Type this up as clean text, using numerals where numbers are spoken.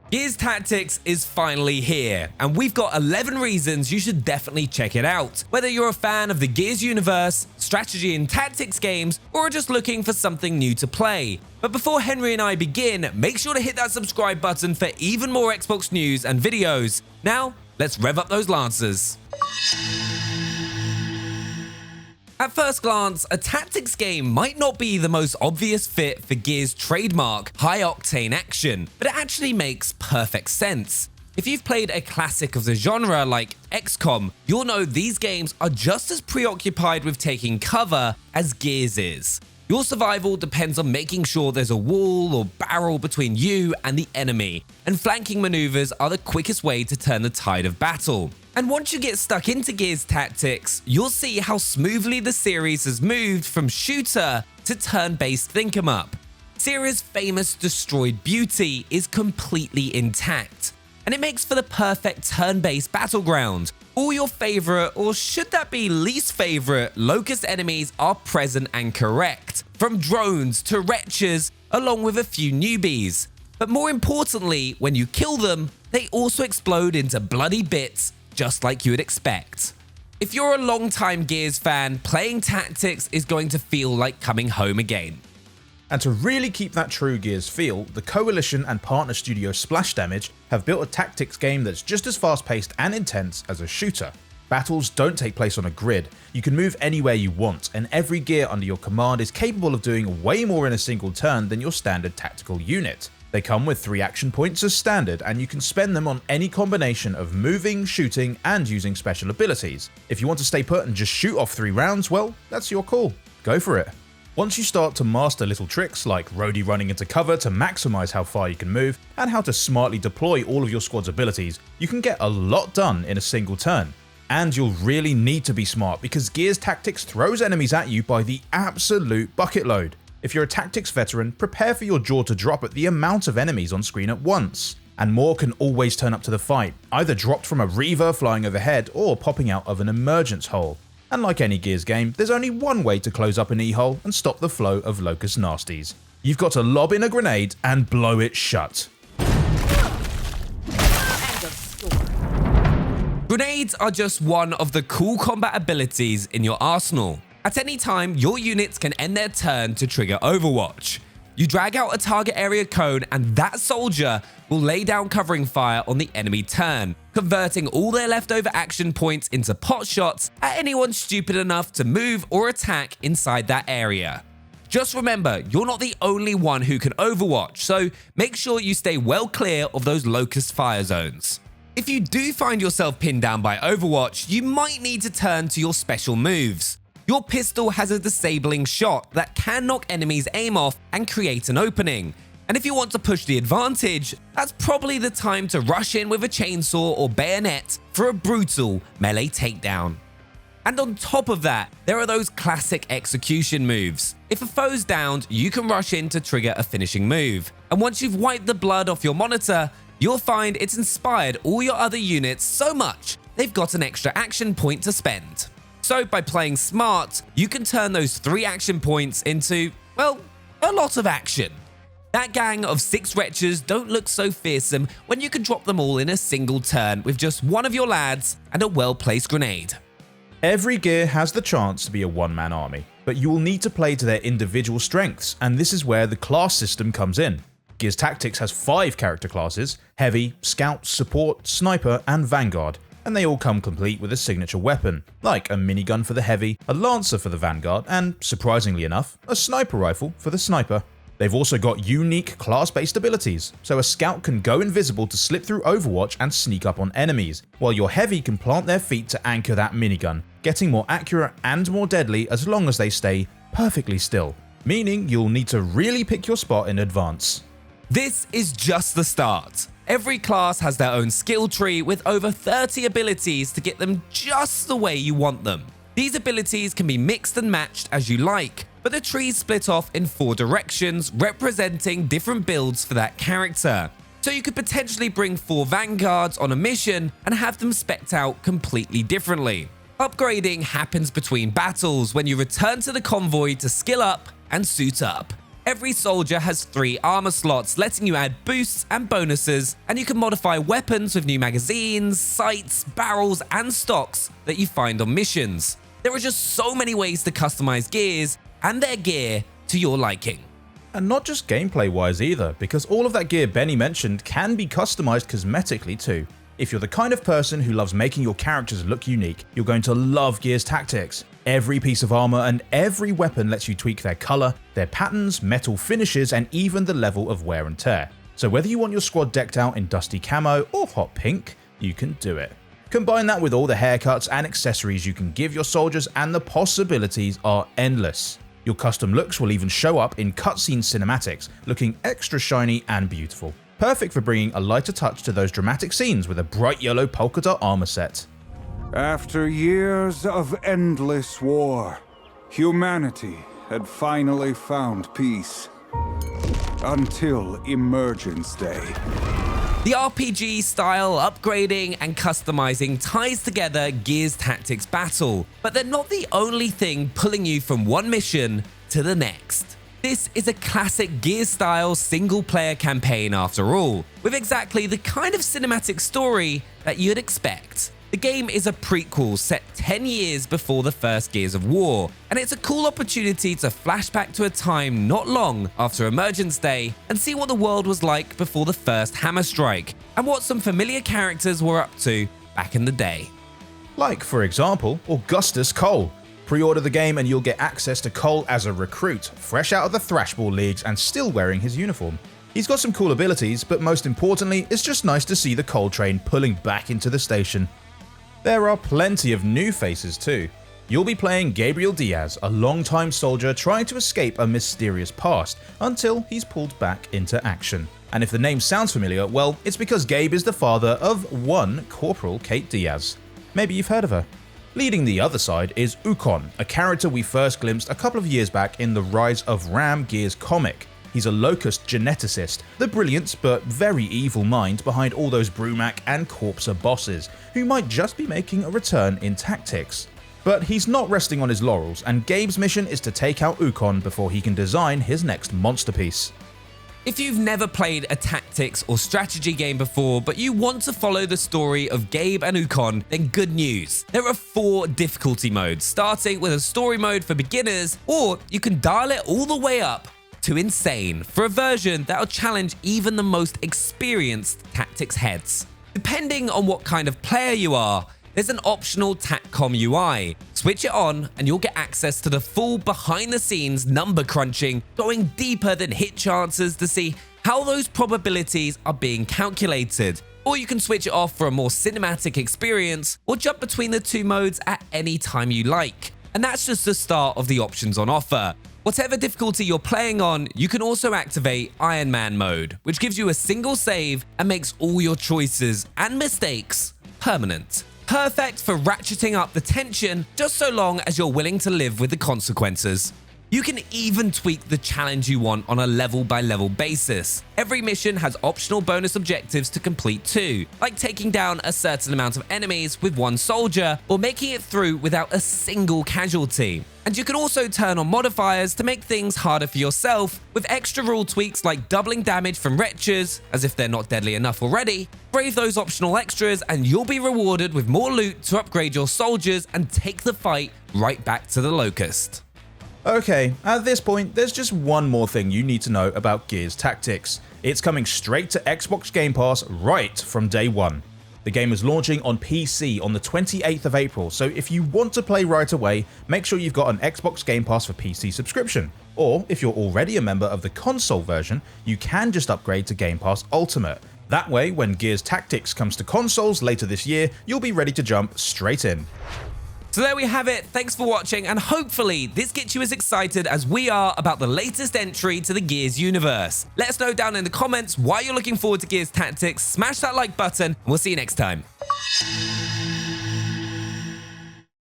Gears Tactics is finally here, and we've got 11 reasons you should definitely check it out. Whether you're a fan of the Gears universe, strategy and tactics games, or are just looking for something new to play. But before Henry and I begin, make sure to hit that subscribe button for even more Xbox news and videos. Now, let's rev up those lancers. At first glance, a tactics game might not be the most obvious fit for Gears' trademark, high-octane action, but it actually makes perfect sense. If you've played a classic of the genre like XCOM, you'll know these games are just as preoccupied with taking cover as Gears is. Your survival depends on making sure there's a wall or barrel between you and the enemy, and flanking maneuvers are the quickest way to turn the tide of battle. And once you get stuck into Gears Tactics, you'll see how smoothly the series has moved from shooter to turn-based think-em-up. Series' famous destroyed beauty is completely intact, and it makes for the perfect turn-based battleground. All your favorite, or should that be least favorite, Locust enemies are present and correct, from drones to wretches, along with a few newbies. But more importantly, when you kill them, they also explode into bloody bits, just like you would expect. If you're a long-time Gears fan, playing Tactics is going to feel like coming home again. And to really keep that true Gears feel, the Coalition and partner studio Splash Damage have built a tactics game that's just as fast-paced and intense as a shooter. Battles don't take place on a grid, you can move anywhere you want, and every gear under your command is capable of doing way more in a single turn than your standard tactical unit. They come with 3 action points as standard, and you can spend them on any combination of moving, shooting, and using special abilities. If you want to stay put and just shoot off 3 rounds, well, that's your call. Go for it. Once you start to master little tricks like roadie running into cover to maximize how far you can move, and how to smartly deploy all of your squad's abilities, you can get a lot done in a single turn. And you'll really need to be smart because Gears Tactics throws enemies at you by the absolute bucket load. If you're a tactics veteran, prepare for your jaw to drop at the amount of enemies on screen at once. And more can always turn up to the fight, either dropped from a Reaver flying overhead or popping out of an emergence hole. And like any Gears game, there's only one way to close up an E-hole and stop the flow of Locust nasties. You've got to lob in a grenade and blow it shut. Grenades are just one of the cool combat abilities in your arsenal. At any time, your units can end their turn to trigger Overwatch. You drag out a target area cone and that soldier will lay down covering fire on the enemy turn, converting all their leftover action points into pot shots at anyone stupid enough to move or attack inside that area. Just remember, you're not the only one who can Overwatch, so make sure you stay well clear of those Locust fire zones. If you do find yourself pinned down by Overwatch, you might need to turn to your special moves. Your pistol has a disabling shot that can knock enemies' aim off and create an opening. And if you want to push the advantage, that's probably the time to rush in with a chainsaw or bayonet for a brutal melee takedown. And on top of that, there are those classic execution moves. If a foe's downed, you can rush in to trigger a finishing move. And once you've wiped the blood off your monitor, you'll find it's inspired all your other units so much they've got an extra action point to spend. So by playing smart, you can turn those 3 action points into, well, a lot of action. That gang of 6 wretches don't look so fearsome when you can drop them all in a single turn with just one of your lads and a well-placed grenade. Every gear has the chance to be a one-man army, but you will need to play to their individual strengths, and this is where the class system comes in. Gears Tactics has 5 character classes: Heavy, Scout, Support, Sniper, and Vanguard. And they all come complete with a signature weapon, like a minigun for the Heavy, a Lancer for the Vanguard, and, surprisingly enough, a sniper rifle for the Sniper. They've also got unique class-based abilities, so a Scout can go invisible to slip through Overwatch and sneak up on enemies, while your Heavy can plant their feet to anchor that minigun, getting more accurate and more deadly as long as they stay perfectly still, meaning you'll need to really pick your spot in advance. This is just the start. Every class has their own skill tree with over 30 abilities to get them just the way you want them. These abilities can be mixed and matched as you like, but the tree's split off in 4 directions representing different builds for that character. So you could potentially bring 4 Vanguards on a mission and have them spec'd out completely differently. Upgrading happens between battles when you return to the convoy to skill up and suit up. Every soldier has 3 armor slots, letting you add boosts and bonuses, and you can modify weapons with new magazines, sights, barrels, and stocks that you find on missions. There are just so many ways to customize gears and their gear to your liking. And not just gameplay wise either, because all of that gear Benny mentioned can be customized cosmetically too. If you're the kind of person who loves making your characters look unique, you're going to love Gears Tactics. Every piece of armor and every weapon lets you tweak their color, their patterns, metal finishes, and even the level of wear and tear. So whether you want your squad decked out in dusty camo or hot pink, you can do it. Combine that with all the haircuts and accessories you can give your soldiers, and the possibilities are endless. Your custom looks will even show up in cutscene cinematics, looking extra shiny and beautiful. Perfect for bringing a lighter touch to those dramatic scenes with a bright yellow polka dot armor set. After years of endless war, humanity had finally found peace. Until Emergence Day. The RPG style, upgrading, and customizing ties together Gears Tactics Battle, but they're not the only thing pulling you from one mission to the next. This is a classic Gears-style single-player campaign after all, with exactly the kind of cinematic story that you'd expect. The game is a prequel set 10 years before the first Gears of War, and it's a cool opportunity to flash back to a time not long after Emergence Day and see what the world was like before the first hammer strike, and what some familiar characters were up to back in the day. Like, for example, Augustus Cole. Pre-order the game and you'll get access to Cole as a recruit, fresh out of the Thrashball leagues and still wearing his uniform. He's got some cool abilities, but most importantly, it's just nice to see the Cole train pulling back into the station. There are plenty of new faces too. You'll be playing Gabriel Diaz, a longtime soldier trying to escape a mysterious past until he's pulled back into action. And if the name sounds familiar, well, it's because Gabe is the father of one Corporal Kate Diaz. Maybe you've heard of her. Leading the other side is Ukon, a character we first glimpsed a couple of years back in the Rise of Ram Gears comic. He's a locust geneticist, the brilliant but very evil mind behind all those Brumac and Corpser bosses, who might just be making a return in Tactics. But he's not resting on his laurels, and Gabe's mission is to take out Ukon before he can design his next monster piece. If you've never played a tactics or strategy game before, but you want to follow the story of Gabe and Ukon, then good news. There are 4 difficulty modes, starting with a story mode for beginners, or you can dial it all the way up to insane for a version that'll challenge even the most experienced tactics heads. Depending on what kind of player you are, there's an optional TACCOM UI. Switch it on and you'll get access to the full behind-the-scenes number crunching, going deeper than hit chances to see how those probabilities are being calculated. Or you can switch it off for a more cinematic experience, or jump between the 2 modes at any time you like. And that's just the start of the options on offer. Whatever difficulty you're playing on, you can also activate Iron Man mode, which gives you a single save and makes all your choices and mistakes permanent. Perfect for ratcheting up the tension, just so long as you're willing to live with the consequences. You can even tweak the challenge you want on a level-by-level basis. Every mission has optional bonus objectives to complete too, like taking down a certain amount of enemies with 1 soldier, or making it through without a single casualty. And you can also turn on modifiers to make things harder for yourself, with extra rule tweaks like doubling damage from wretches, as if they're not deadly enough already. Brave those optional extras and you'll be rewarded with more loot to upgrade your soldiers and take the fight right back to the Locust. Okay, at this point, there's just one more thing you need to know about Gears Tactics. It's coming straight to Xbox Game Pass right from day one. The game is launching on PC on the 28th of April, so if you want to play right away, make sure you've got an Xbox Game Pass for PC subscription. Or, if you're already a member of the console version, you can just upgrade to Game Pass Ultimate. That way, when Gears Tactics comes to consoles later this year, you'll be ready to jump straight in. So there we have it, thanks for watching, and hopefully this gets you as excited as we are about the latest entry to the Gears universe. Let us know down in the comments why you're looking forward to Gears Tactics, smash that like button, and we'll see you next time.